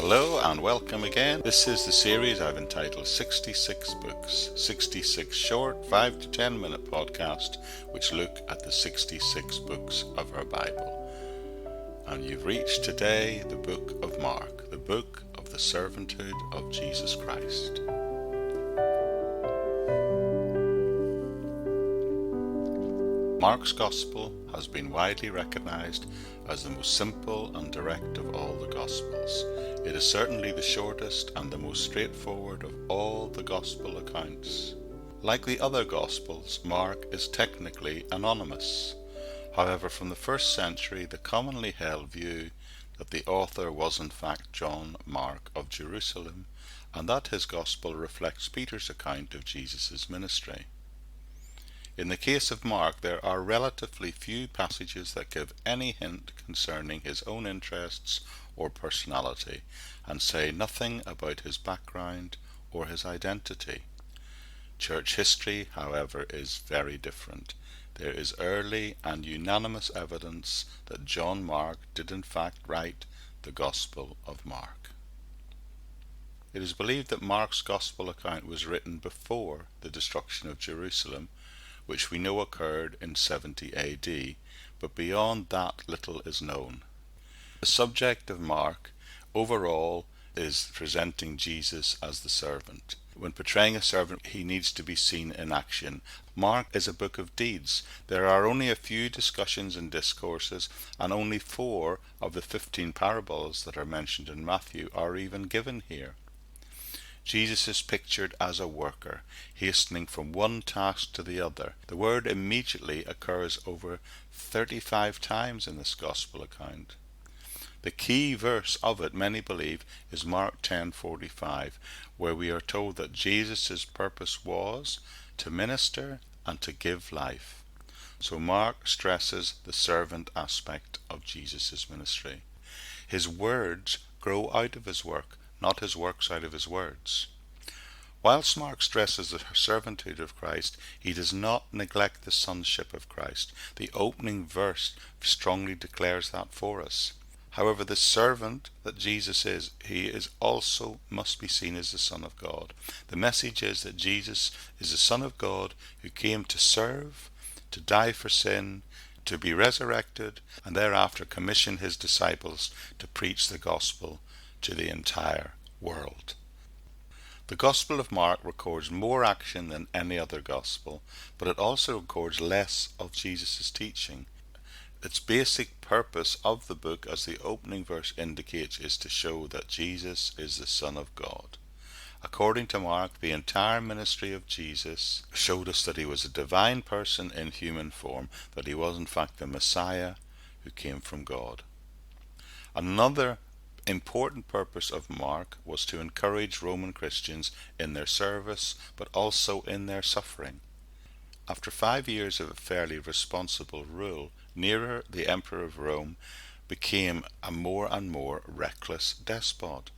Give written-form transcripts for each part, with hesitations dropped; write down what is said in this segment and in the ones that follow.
Hello and welcome again. This is the series I've entitled 66 Books, 66 short 5 to 10 minute podcasts which look at the 66 books of our Bible. And you've reached today the book of Mark, the book of the servanthood of Jesus Christ. Mark's Gospel has been widely recognized as the most simple and direct of all the Gospels. It is certainly the shortest and the most straightforward of all the Gospel accounts. Like the other Gospels, Mark is technically anonymous. However, from the first century, the commonly held view that the author was in fact John Mark of Jerusalem, and that his Gospel reflects Peter's account of Jesus' ministry. In the case of Mark, there are relatively few passages that give any hint concerning his own interests or personality, and say nothing about his background or his identity. Church history, however, is very different. There is early and unanimous evidence that John Mark did in fact write the Gospel of Mark. It is believed that Mark's Gospel account was written before the destruction of Jerusalem, which we know occurred in 70 AD, but beyond that little is known. The subject of Mark overall is presenting Jesus as the servant. When portraying a servant, he needs to be seen in action. Mark is a book of deeds. There are only a few discussions and discourses, and only 4 of the 15 parables that are mentioned in Matthew are even given here. Jesus is pictured as a worker, hastening from one task to the other. The word immediately occurs over 35 times in this Gospel account. The key verse of it, many believe, is Mark 10:45, where we are told that Jesus' purpose was to minister and to give life. So Mark stresses the servant aspect of Jesus' ministry. His words grow out of his work, not his works out of his words. Whilst Mark stresses the servanthood of Christ, he does not neglect the sonship of Christ. The opening verse strongly declares that for us. However, the servant that Jesus is, he is also must be seen as the Son of God. The message is that Jesus is the Son of God who came to serve, to die for sin, to be resurrected, and thereafter commission his disciples to preach the gospel to the entire world. The Gospel of Mark records more action than any other Gospel, but it also records less of Jesus' teaching. Its basic purpose of the book, as the opening verse indicates, is to show that Jesus is the Son of God. According to Mark, the entire ministry of Jesus showed us that he was a divine person in human form, that he was in fact the Messiah who came from God. Another important purpose of Mark was to encourage Roman Christians in their service, but also in their suffering. After 5 years of a fairly responsible rule, Nero, the Emperor of Rome, became a more and more reckless despot.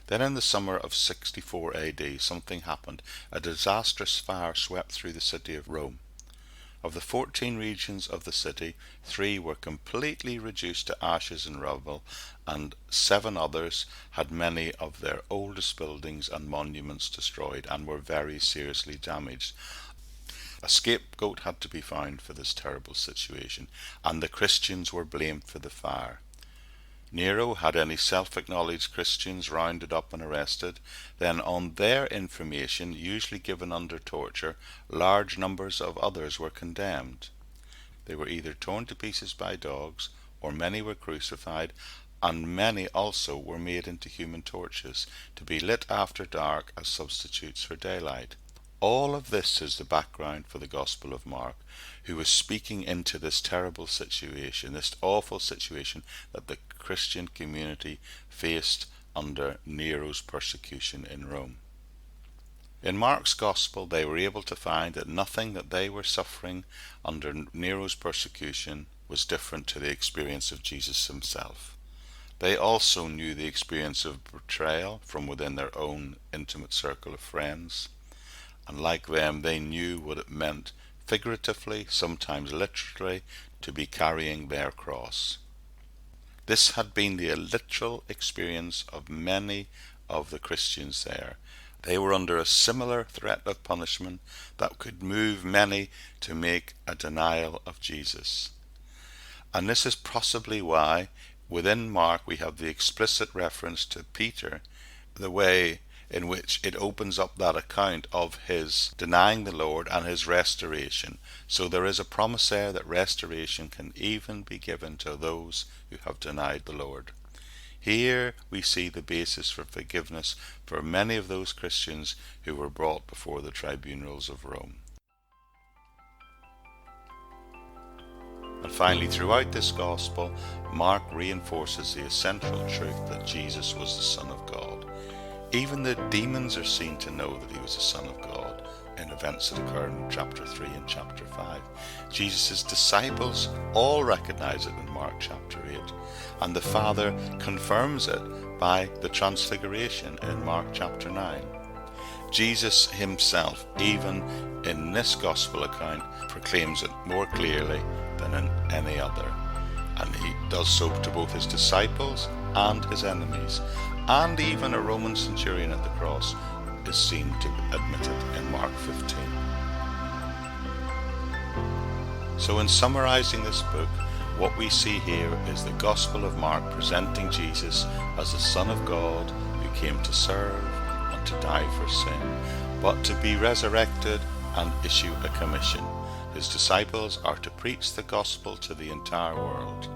Then in the summer of 64 AD, something happened. A disastrous fire swept through the city of Rome. Of the 14 regions of the city, 3 were completely reduced to ashes and rubble, and 7 others had many of their oldest buildings and monuments destroyed and were very seriously damaged. A scapegoat had to be found for this terrible situation, and the Christians were blamed for the fire. Nero had any self-acknowledged Christians rounded up and arrested. Then on their information, usually given under torture, large numbers of others were condemned. They were either torn to pieces by dogs, or many were crucified, and many also were made into human torches, to be lit after dark as substitutes for daylight. All of this is the background for the Gospel of Mark, who was speaking into this terrible situation, this awful situation that the Christian community faced under Nero's persecution in Rome. In Mark's Gospel, they were able to find that nothing that they were suffering under Nero's persecution was different to the experience of Jesus himself. They also knew the experience of betrayal from within their own intimate circle of friends. And like them, they knew what it meant, figuratively, sometimes literally, to be carrying their cross. This had been the literal experience of many of the Christians there. They were under a similar threat of punishment that could move many to make a denial of Jesus. And this is possibly why within Mark we have the explicit reference to Peter, the way in which it opens up that account of his denying the Lord and his restoration. So there is a promise there that restoration can even be given to those who have denied the Lord. Here we see the basis for forgiveness for many of those Christians who were brought before the tribunals of Rome. And finally, throughout this gospel, Mark reinforces the essential truth that Jesus was the Son of God. Even the demons are seen to know that he was the Son of God in events that occur in chapter 3 and chapter 5. Jesus' disciples all recognize it in Mark chapter 8, and the Father confirms it by the transfiguration in Mark chapter 9. Jesus himself, even in this gospel account, proclaims it more clearly than in any other. And he does so to both his disciples and his enemies. And even a Roman centurion at the cross is seen to admit it in Mark 15. So in summarizing this book, what we see here is the Gospel of Mark presenting Jesus as the Son of God who came to serve and to die for sin, but to be resurrected and issue a commission. His disciples are to preach the gospel to the entire world.